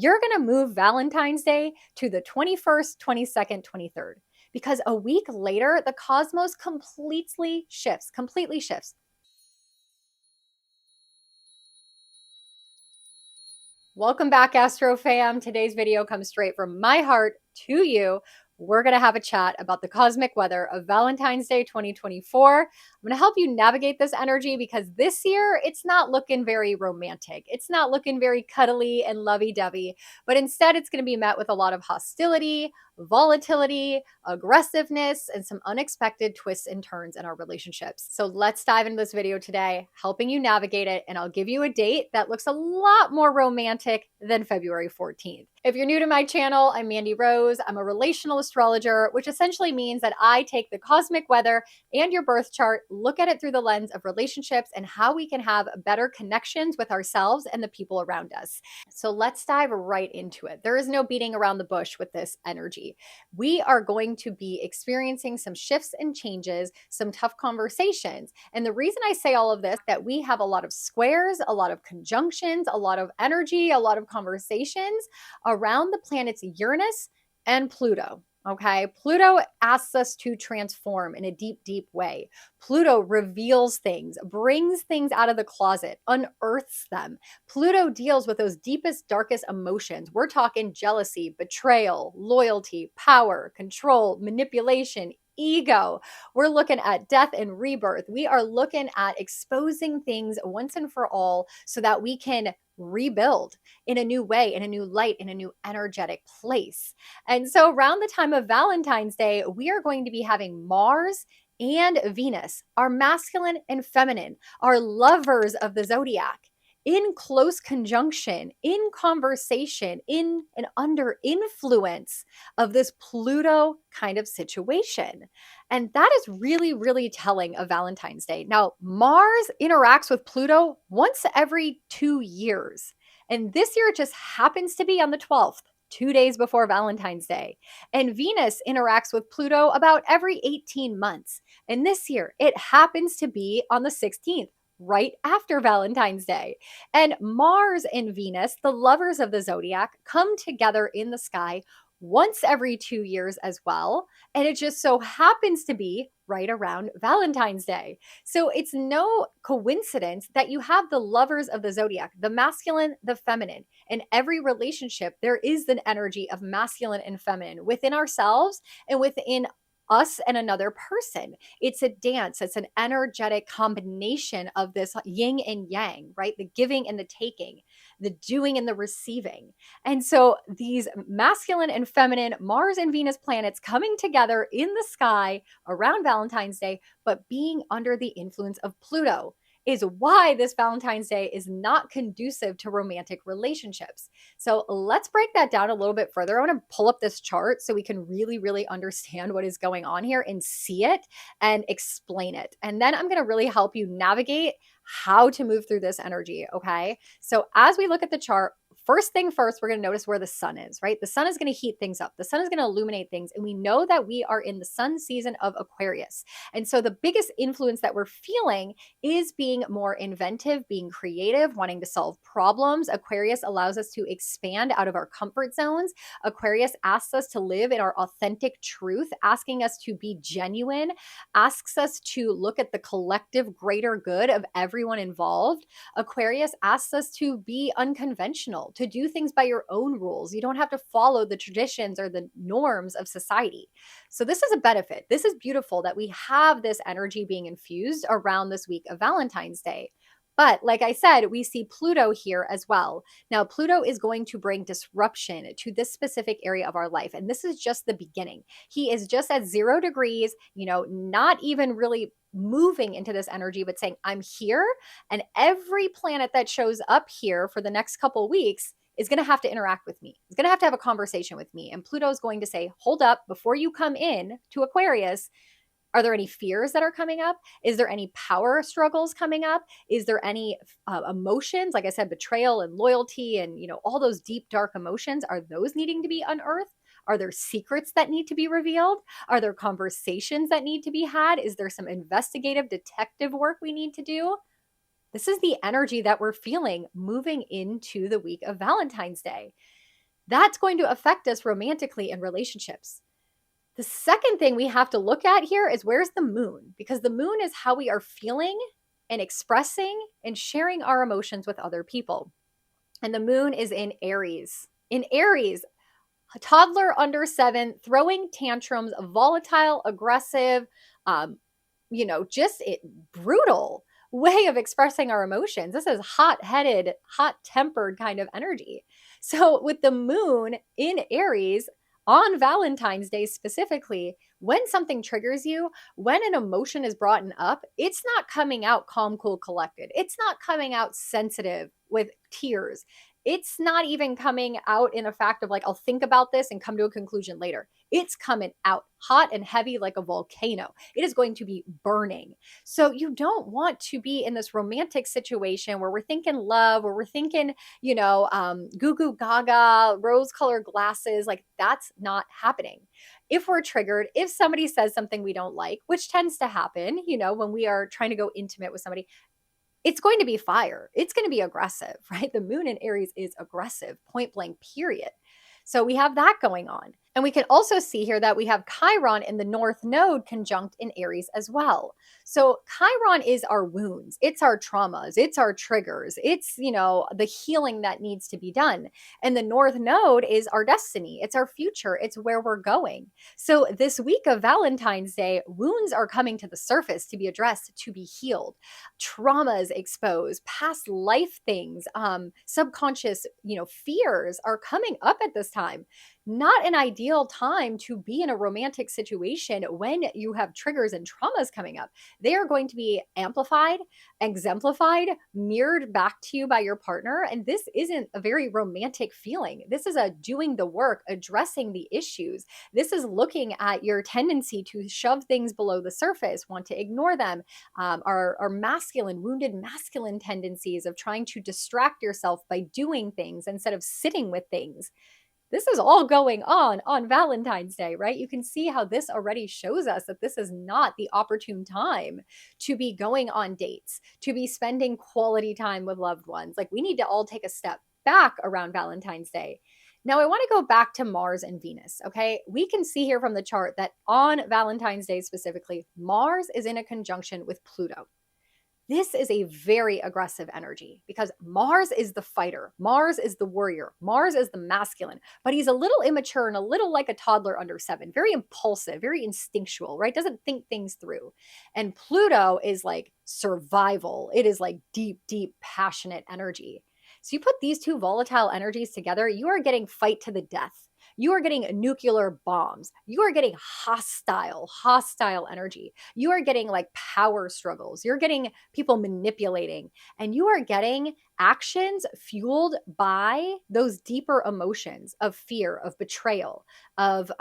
you're going to move Valentine's Day to the 21st, 22nd, 23rd, because a week later, the cosmos completely shifts. Welcome back, Astro fam. Today's video comes straight from my heart to you. We're going to have a chat about the cosmic weather of Valentine's Day 2024. I'm going to help you navigate this energy because this year it's not looking very romantic. It's not looking very cuddly and lovey-dovey, but instead it's going to be met with a lot of hostility, volatility, aggressiveness, and some unexpected twists and turns in our relationships. So let's dive into this video today, helping you navigate it, and I'll give you a date that looks a lot more romantic than February 14th. If you're new to my channel, I'm Mandy Rose. I'm a relational astrologer, which essentially means that I take the cosmic weather and your birth chart, look at it through the lens of relationships and how we can have better connections with ourselves and the people around us. So let's dive right into it. There is no beating around the bush with this energy. We are going to be experiencing some shifts and changes, some tough conversations. And the reason I say all of this, that we have a lot of squares, a lot of conjunctions, a lot of energy, a lot of conversations around the planets Uranus and Pluto. Okay, Pluto asks us to transform in a deep, deep way. Pluto reveals things, brings things out of the closet, unearths them. Pluto deals with those deepest, darkest emotions. We're talking jealousy, betrayal, loyalty, power, control, manipulation, ego. We're looking at death and rebirth. We are looking at exposing things once and for all so that we can rebuild in a new way, in a new light, in a new energetic place. And so around the time of Valentine's Day, we are going to be having Mars and Venus, our masculine and feminine, our lovers of the zodiac, in close conjunction, in conversation, in and under influence of this Pluto kind of situation. And that is really, really telling of Valentine's Day. Now, Mars interacts with Pluto once every 2 years. And this year it just happens to be on the 12th. 2 days before Valentine's Day. And Venus interacts with Pluto about every 18 months. And this year, it happens to be on the 16th, right after Valentine's Day. And Mars and Venus, the lovers of the zodiac, come together in the sky once every 2 years as well. And it just so happens to be right around Valentine's Day. So it's no coincidence that you have the lovers of the zodiac, the masculine, the feminine. In every relationship, there is an energy of masculine and feminine within ourselves and within us and another person. It's a dance. It's an energetic combination of this yin and yang, right? The giving and the taking, the doing and the receiving. And so these masculine and feminine Mars and Venus planets coming together in the sky around Valentine's Day, but being under the influence of Pluto is why this Valentine's Day is not conducive to romantic relationships. So let's break that down a little bit further. I want to pull up this chart so we can really, really understand what is going on here and see it and explain it. And then I'm going to really help you navigate how to move through this energy, okay? So as we look at the chart, first thing first, we're going to notice where the sun is, right? The sun is going to heat things up. The sun is going to illuminate things. And we know that we are in the sun season of Aquarius. And so the biggest influence that we're feeling is being more inventive, being creative, wanting to solve problems. Aquarius allows us to expand out of our comfort zones. Aquarius asks us to live in our authentic truth, asking us to be genuine, asks us to look at the collective greater good of everyone involved. Aquarius asks us to be unconventional, to do things by your own rules. You don't have to follow the traditions or the norms of society. So this is a benefit. This is beautiful that we have this energy being infused around this week of Valentine's Day. But like I said, we see Pluto here as well. Now, Pluto is going to bring disruption to this specific area of our life. And this is just the beginning. He is just at 0 degrees, not even really moving into this energy, but saying, I'm here. And every planet that shows up here for the next couple of weeks is going to have to interact with me. It's going to have a conversation with me. And Pluto is going to say, hold up, before you come in to Aquarius, are there any fears that are coming up? Is there any power struggles coming up? Is there any emotions? Like I said, betrayal and loyalty and, all those deep, dark emotions, are those needing to be unearthed? Are there secrets that need to be revealed? Are there conversations that need to be had? Is there some investigative detective work we need to do? This is the energy that we're feeling moving into the week of Valentine's Day. That's going to affect us romantically in relationships. The second thing we have to look at here is where's the moon? Because the moon is how we are feeling and expressing and sharing our emotions with other people. And the moon is in Aries. In Aries, a toddler under 7 throwing tantrums, volatile, aggressive, um, just brutal way of expressing our emotions. This is hot-headed, hot-tempered kind of energy. So with the moon in Aries on Valentine's Day specifically, when something triggers you, when an emotion is brought up, it's not coming out calm, cool, collected. It's not coming out sensitive with tears. It's not even coming out in a fact of like, I'll think about this and come to a conclusion later. It's coming out hot and heavy like a volcano. It is going to be burning. So you don't want to be in this romantic situation where we're thinking love, where we're thinking, goo goo gaga, rose colored glasses. Like that's not happening. If we're triggered, if somebody says something we don't like, which tends to happen, when we are trying to go intimate with somebody, it's going to be fire. It's going to be aggressive, right? The moon in Aries is aggressive, point blank, period. So we have that going on. And we can also see here that we have Chiron in the North Node conjunct in Aries as well. So Chiron is our wounds. It's our traumas. It's our triggers. It's, the healing that needs to be done. And the North Node is our destiny. It's our future. It's where we're going. So this week of Valentine's Day, wounds are coming to the surface to be addressed, to be healed. Traumas exposed, past life things, subconscious, fears are coming up at this time. Not an ideal time to be in a romantic situation when you have triggers and traumas coming up. They are going to be amplified, exemplified, mirrored back to you by your partner. And this isn't a very romantic feeling. This is a doing the work, addressing the issues. This is looking at your tendency to shove things below the surface, want to ignore them, our masculine, wounded masculine tendencies of trying to distract yourself by doing things instead of sitting with things. This is all going on Valentine's Day, right? You can see how this already shows us that this is not the opportune time to be going on dates, to be spending quality time with loved ones. Like we need to all take a step back around Valentine's Day. Now, I want to go back to Mars and Venus, okay? We can see here from the chart that on Valentine's Day specifically, Mars is in a conjunction with Pluto. This is a very aggressive energy because Mars is the fighter. Mars is the warrior. Mars is the masculine, but he's a little immature and a little like a toddler under 7, very impulsive, very instinctual, right? Doesn't think things through. And Pluto is like survival. It is like deep, deep, passionate energy. So you put these two volatile energies together, you are getting fight to the death. You are getting nuclear bombs. You are getting hostile energy. You are getting like power struggles. You're getting people manipulating, and you are getting actions fueled by those deeper emotions of fear, of betrayal, of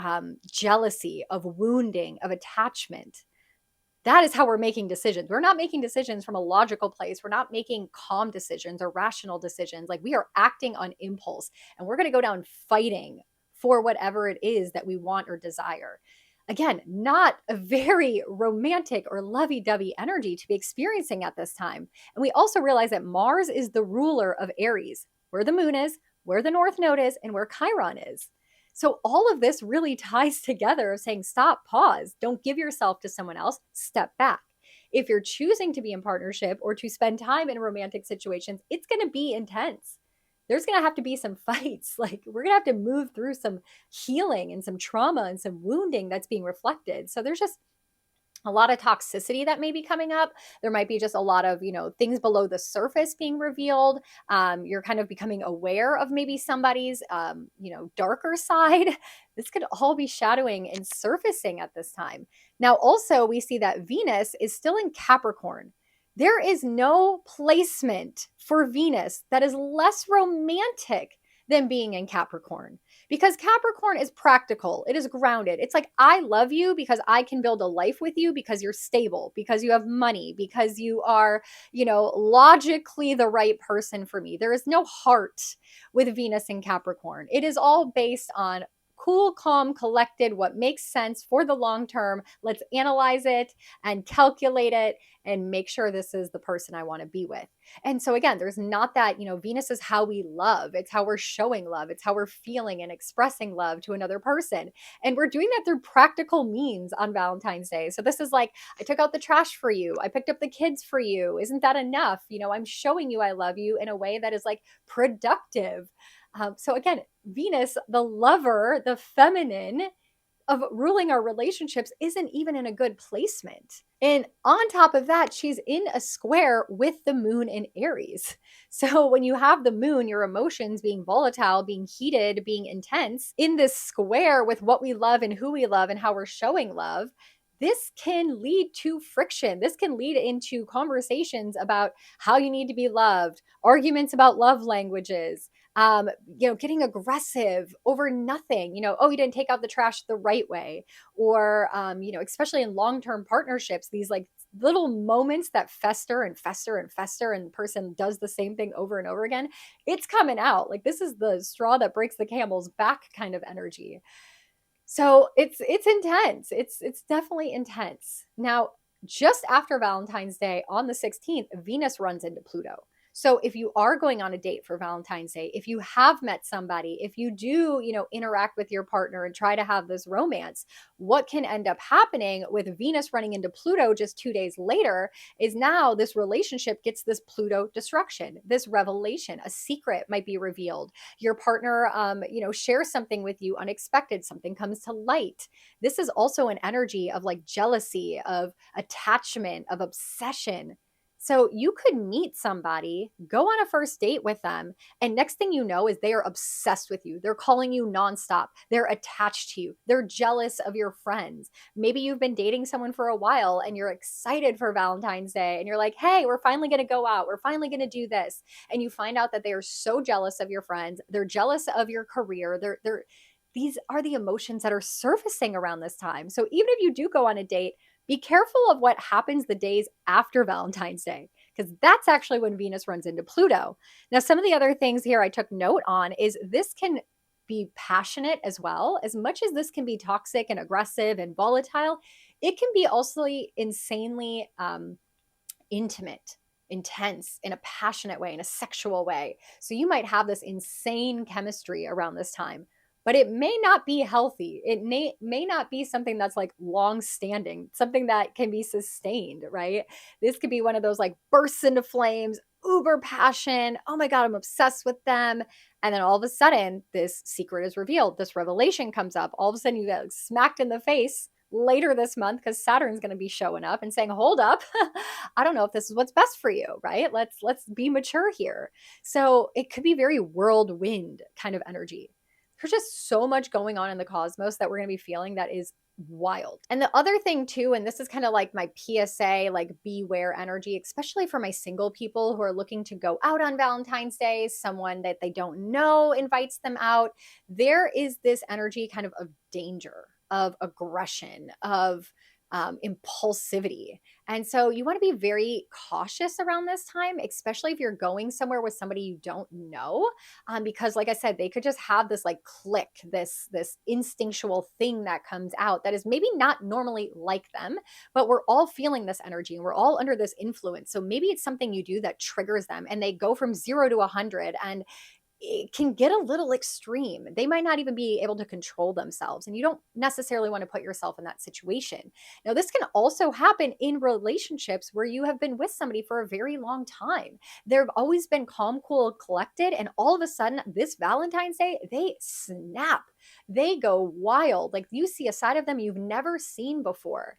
jealousy, of wounding, of attachment. That is how we're making decisions. We're not making decisions from a logical place. We're not making calm decisions or rational decisions. Like we are acting on impulse, and we're going to go down fighting for whatever it is that we want or desire. Again, not a very romantic or lovey-dovey energy to be experiencing at this time. And we also realize that Mars is the ruler of Aries, where the moon is, where the North Node is, and where Chiron is. So all of this really ties together of saying, stop, pause, don't give yourself to someone else, step back. If you're choosing to be in partnership or to spend time in romantic situations, it's going to be intense. There's going to have to be some fights. Like we're going to have to move through some healing and some trauma and some wounding that's being reflected. So there's just a lot of toxicity that may be coming up. There might be just a lot of, things below the surface being revealed. You're kind of becoming aware of maybe somebody's, darker side. This could all be shadowing and surfacing at this time. Now, also, we see that Venus is still in Capricorn. There is no placement for Venus that is less romantic than being in Capricorn, because Capricorn is practical. It is grounded. It's like, I love you because I can build a life with you because you're stable, because you have money, because you are, logically the right person for me. There is no heart with Venus in Capricorn. It is all based on cool, calm, collected, what makes sense for the long term. Let's analyze it and calculate it and make sure this is the person I want to be with. And so again, there's not that, Venus is how we love. It's how we're showing love. It's how we're feeling and expressing love to another person. And we're doing that through practical means on Valentine's Day. So this is like, I took out the trash for you. I picked up the kids for you. Isn't that enough? I'm showing you I love you in a way that is like productive. So again, Venus, the lover, the feminine, of ruling our relationships isn't even in a good placement. And on top of that, she's in a square with the moon in Aries. So when you have the moon, your emotions being volatile, being heated, being intense, in this square with what we love and who we love and how we're showing love, this can lead to friction. This can lead into conversations about how you need to be loved, arguments about love languages, getting aggressive over nothing, oh, you didn't take out the trash the right way. Or, especially in long-term partnerships, these like little moments that fester and fester and fester, and the person does the same thing over and over again. It's coming out. Like this is the straw that breaks the camel's back kind of energy. So it's intense. It's definitely intense. Now, just after Valentine's Day on the 16th, Venus runs into Pluto. So if you are going on a date for Valentine's Day, if you have met somebody, if you do, interact with your partner and try to have this romance, what can end up happening with Venus running into Pluto just 2 days later is now this relationship gets this Pluto destruction, this revelation, a secret might be revealed. Your partner, shares something with you unexpected, something comes to light. This is also an energy of like jealousy, of attachment, of obsession. So you could meet somebody, go on a first date with them, and next thing you know is they are obsessed with you. They're calling you nonstop. They're attached to you. They're jealous of your friends. Maybe you've been dating someone for a while and you're excited for Valentine's Day and you're like, hey, we're finally going to go out. We're finally going to do this. And you find out that they are so jealous of your friends. They're jealous of your career. These are the emotions that are surfacing around this time. So even if you do go on a date, be careful of what happens the days after Valentine's Day, because that's actually when Venus runs into Pluto. Now, some of the other things here I took note on is this can be passionate as well. As much as this can be toxic and aggressive and volatile, it can be also insanely intimate, intense, in a passionate way, in a sexual way. So you might have this insane chemistry around this time, but it may not be healthy. It may not be something that's like long standing, something that can be sustained, right? This could be one of those like bursts into flames, uber passion. Oh my God, I'm obsessed with them. And then all of a sudden, this secret is revealed. This revelation comes up. All of a sudden, you get smacked in the face later this month because Saturn's going to be showing up and saying, hold up, I don't know if this is what's best for you, right? Let's be mature here. So it could be very whirlwind kind of energy. There's just so much going on in the cosmos that we're going to be feeling that is wild. And the other thing too, and this is kind of like my PSA, like beware energy, especially for my single people who are looking to go out on Valentine's Day, someone that they don't know invites them out. There is this energy kind of danger, of aggression, of impulsivity. And so you want to be very cautious around this time, especially if you're going somewhere with somebody you don't know, because like I said, they could just have this like click, this instinctual thing that comes out that is maybe not normally like them, but we're all feeling this energy and we're all under this influence. So maybe it's something you do that triggers them and they go from 0 to 100, and it can get a little extreme. They might not even be able to control themselves, and you don't necessarily want to put yourself in that situation. Now, this can also happen in relationships where you have been with somebody for a very long time. They've always been calm, cool, collected, and all of a sudden, this Valentine's Day, they snap. They go wild. Like you see a side of them you've never seen before.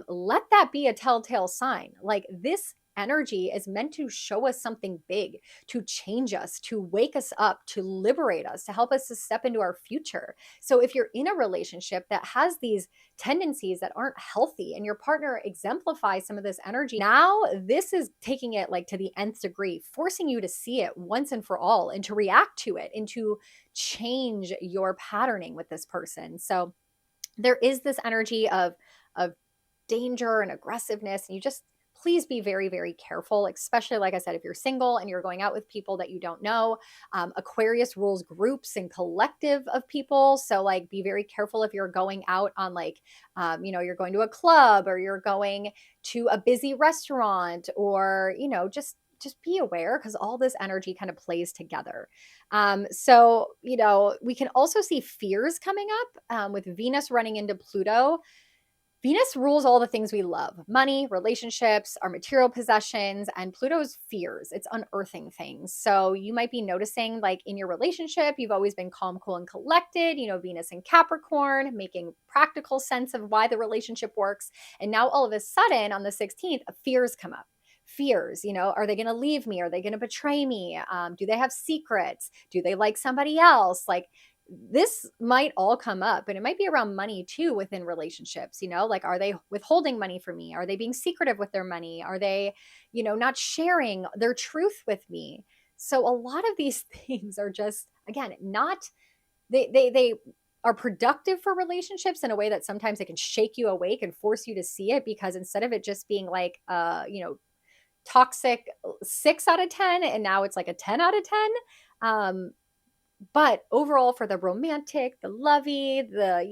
Let that be a telltale sign. Like this energy is meant to show us something big, to change us, to wake us up, to liberate us, to help us to step into our future. So if you're in a relationship that has these tendencies that aren't healthy and your partner exemplifies some of this energy, now this is taking it like to the nth degree, forcing you to see it once and for all and to react to it and to change your patterning with this person. So there is this energy of danger and aggressiveness, and you just please be very, very careful, especially, like I said, if you're single and you're going out with people that you don't know. Aquarius rules groups and collective of people. So like, be very careful if you're going out on like, you're going to a club or you're going to a busy restaurant, or, just be aware, because all this energy kind of plays together. We can also see fears coming up with Venus running into Pluto. Venus rules all the things we love: money, relationships, our material possessions, and Pluto's fears. It's unearthing things. So you might be noticing, like in your relationship, you've always been calm, cool, and collected, Venus in Capricorn, making practical sense of why the relationship works. And now all of a sudden on the 16th, fears come up. Fears, are they going to leave me? Are they going to betray me? Do they have secrets? Do they like somebody else? Like, this might all come up, and it might be around money too within relationships. Like, are they withholding money from me? Are they being secretive with their money? Are they, not sharing their truth with me? So a lot of these things are just, again, not, they are productive for relationships in a way that sometimes it can shake you awake and force you to see it, because instead of it just being like, toxic 6 out of 10, and now it's like a 10 out of 10. But overall, for the romantic, the lovey, the,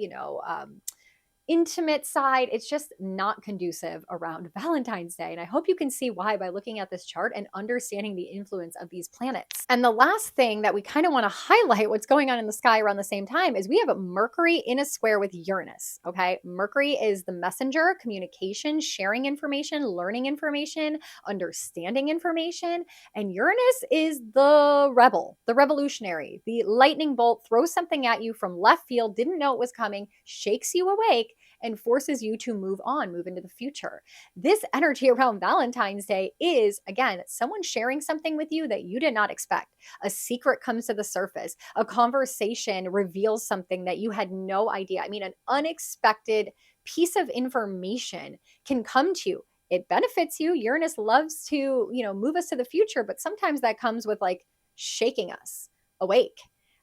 intimate side, it's just not conducive around Valentine's Day. And I hope you can see why by looking at this chart and understanding the influence of these planets. And the last thing that we kind of want to highlight, what's going on in the sky around the same time, is we have Mercury in a square with Uranus. Okay. Mercury is the messenger, communication, sharing information, learning information, understanding information. And Uranus is the rebel, the revolutionary, the lightning bolt, throws something at you from left field, didn't know it was coming, shakes you awake, and forces you to move on, move into the future. This energy around Valentine's Day is, again, someone sharing something with you that you did not expect. A secret comes to the surface. A conversation reveals something that you had no idea. I mean, an unexpected piece of information can come to you. It benefits you. Uranus loves to, move us to the future, but sometimes that comes with like shaking us awake.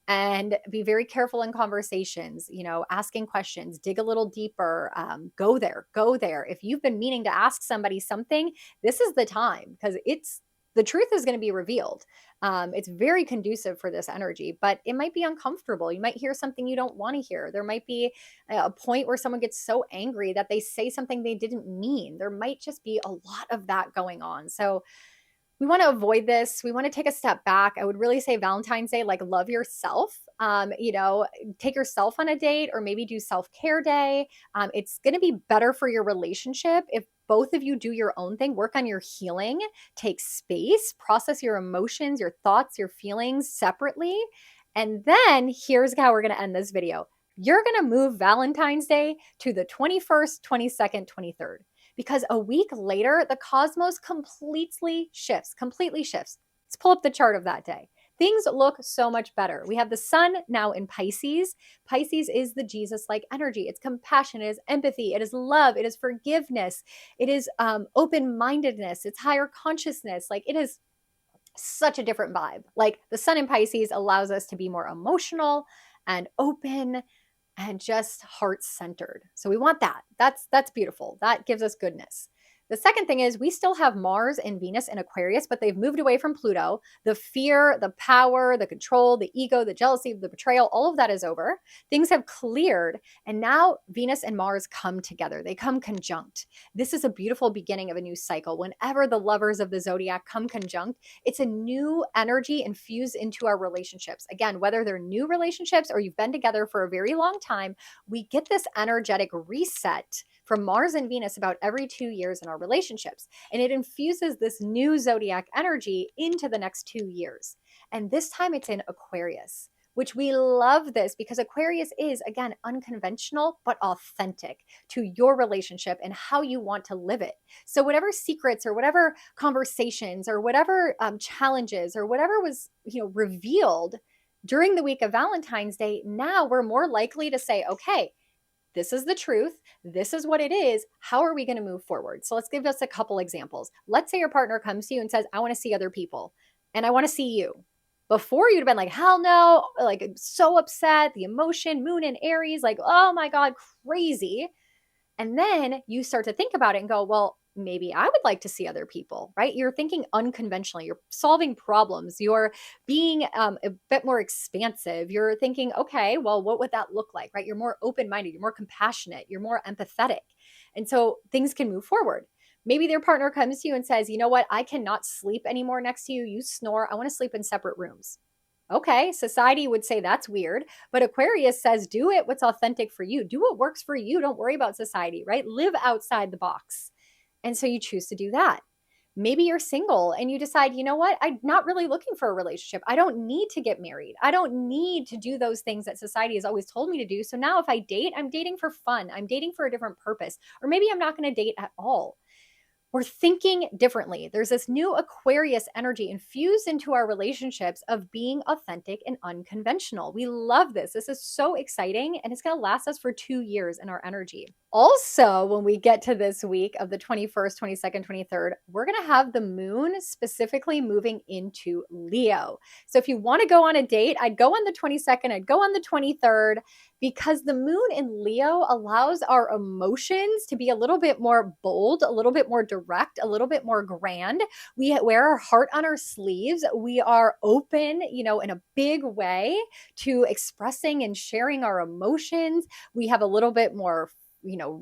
And be very careful in conversations, asking questions, dig a little deeper, go there. If you've been meaning to ask somebody something, this is the time, because the truth is going to be revealed. It's very conducive for this energy, but it might be uncomfortable. You might hear something you don't want to hear. There might be a point where someone gets so angry that they say something they didn't mean. There might just be a lot of that going on. So we want to avoid this. We want to take a step back. I would really say Valentine's Day, like, love yourself. Take yourself on a date, or maybe do self-care day. It's going to be better for your relationship if both of you do your own thing, work on your healing, take space, process your emotions, your thoughts, your feelings separately. And then here's how we're going to end this video. You're going to move Valentine's Day to the 21st, 22nd, 23rd. Because a week later, the cosmos completely shifts. Let's pull up the chart of that day. Things look so much better. We have the sun now in Pisces. Pisces is the Jesus-like energy. It's compassion, it is empathy, it is love, it is forgiveness, it is open-mindedness, it's higher consciousness. Like, it is such a different vibe. Like, the sun in Pisces allows us to be more emotional and open and just heart-centered. So we want that. That's beautiful. That gives us goodness. The second thing is we still have Mars and Venus in Aquarius, but they've moved away from Pluto. The fear, the power, the control, the ego, the jealousy, the betrayal, all of that is over. Things have cleared, and now Venus and Mars come together. They come conjunct. This is a beautiful beginning of a new cycle. Whenever the lovers of the zodiac come conjunct, it's a new energy infused into our relationships. Again, whether they're new relationships or you've been together for a very long time, we get this energetic reset from Mars and Venus about every 2 years in our relationships. And it infuses this new zodiac energy into the next 2 years. And this time it's in Aquarius, which we love this because Aquarius is, again, unconventional, but authentic to your relationship and how you want to live it. So whatever secrets or whatever conversations or whatever challenges or whatever was, revealed during the week of Valentine's Day, now we're more likely to say, okay, this is the truth. This is what it is. How are we going to move forward? So let's give us a couple examples. Let's say your partner comes to you and says, I want to see other people and I want to see you. Before, you'd have been like, hell no, like, I'm so upset, the emotion, moon in Aries, like, oh my God, crazy. And then you start to think about it and go, well, maybe I would like to see other people, right? You're thinking unconventionally, you're solving problems, you're being a bit more expansive. You're thinking, okay, well, what would that look like, right? You're more open minded, you're more compassionate, you're more empathetic. And so things can move forward. Maybe their partner comes to you and says, you know what, I cannot sleep anymore next to you. You snore. I want to sleep in separate rooms. Okay, society would say that's weird, but Aquarius says do it what's authentic for you. Do what works for you. Don't worry about society, right? Live outside the box. And so you choose to do that. Maybe you're single and you decide, you know what? I'm not really looking for a relationship. I don't need to get married. I don't need to do those things that society has always told me to do. So now if I date, I'm dating for fun. I'm dating for a different purpose. Or maybe I'm not going to date at all. We're thinking differently. There's this new Aquarius energy infused into our relationships of being authentic and unconventional. We love this. This is so exciting, and it's going to last us for 2 years in our energy. Also, when we get to this week of the 21st, 22nd, 23rd, we're going to have the moon specifically moving into Leo. So if you want to go on a date, I'd go on the 22nd, I'd go on the 23rd, because the moon in Leo allows our emotions to be a little bit more bold, a little bit more direct, a little bit more grand. We wear our heart on our sleeves. We are open, in a big way to expressing and sharing our emotions. We have a little bit more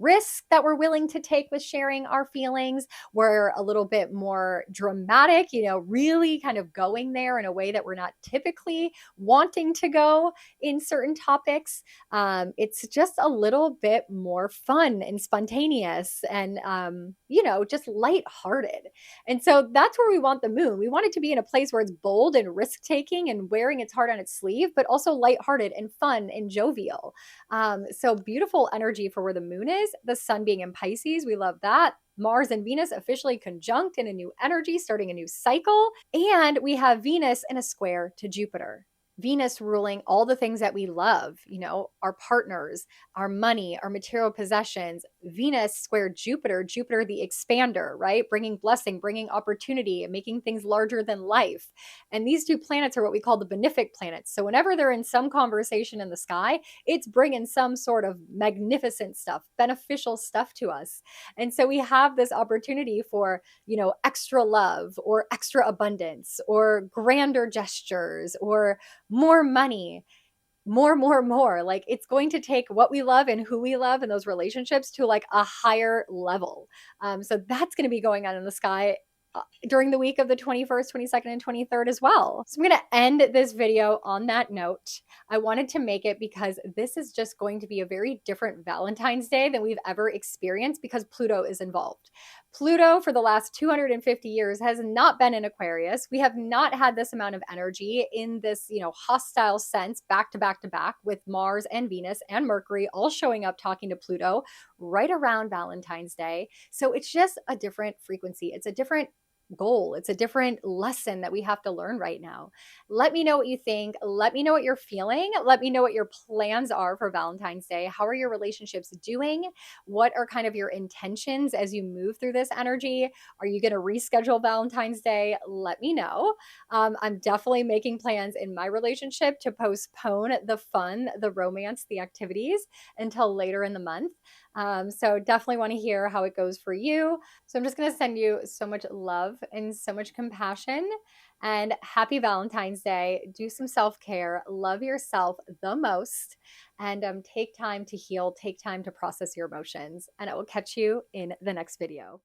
risk that we're willing to take with sharing our feelings. We're a little bit more dramatic, really kind of going there in a way that we're not typically wanting to go in certain topics. It's just a little bit more fun and spontaneous and, just lighthearted. And so that's where we want the moon. We want it to be in a place where it's bold and risk taking and wearing its heart on its sleeve, but also lighthearted and fun and jovial. So beautiful energy for where the moon is. The sun being in Pisces, we love that. Mars and Venus officially conjunct in a new energy, starting a new cycle. And we have Venus in a square to Jupiter. Venus ruling all the things that we love, our partners, our money, our material possessions. Venus square Jupiter, Jupiter the expander, right? Bringing blessing, bringing opportunity, and making things larger than life. And these two planets are what we call the benefic planets. So whenever they're in some conversation in the sky, it's bringing some sort of magnificent stuff, beneficial stuff to us. And so we have this opportunity for, extra love or extra abundance or grander gestures or more money, more. Like it's going to take what we love and who we love in those relationships to like a higher level. So that's going to be going on in the sky during the week of the 21st, 22nd, and 23rd as well. So I'm going to end this video on that note. I wanted to make it because this is just going to be a very different Valentine's Day than we've ever experienced because Pluto is involved. Pluto for the last 250 years has not been in Aquarius. We have not had this amount of energy in this, hostile sense back to back to back with Mars and Venus and Mercury all showing up talking to Pluto right around Valentine's Day. So it's just a different frequency. It's a different goal. It's a different lesson that we have to learn right now. Let me know what you think. Let me know what you're feeling. Let me know what your plans are for Valentine's Day. How are your relationships doing? What are kind of your intentions as you move through this energy? Are you going to reschedule Valentine's Day? Let me know. I'm definitely making plans in my relationship to postpone the fun, the romance, the activities until later in the month. So definitely want to hear how it goes for you. So I'm just going to send you so much love and so much compassion and happy Valentine's Day. Do some self-care, love yourself the most, and take time to heal, take time to process your emotions. And I will catch you in the next video.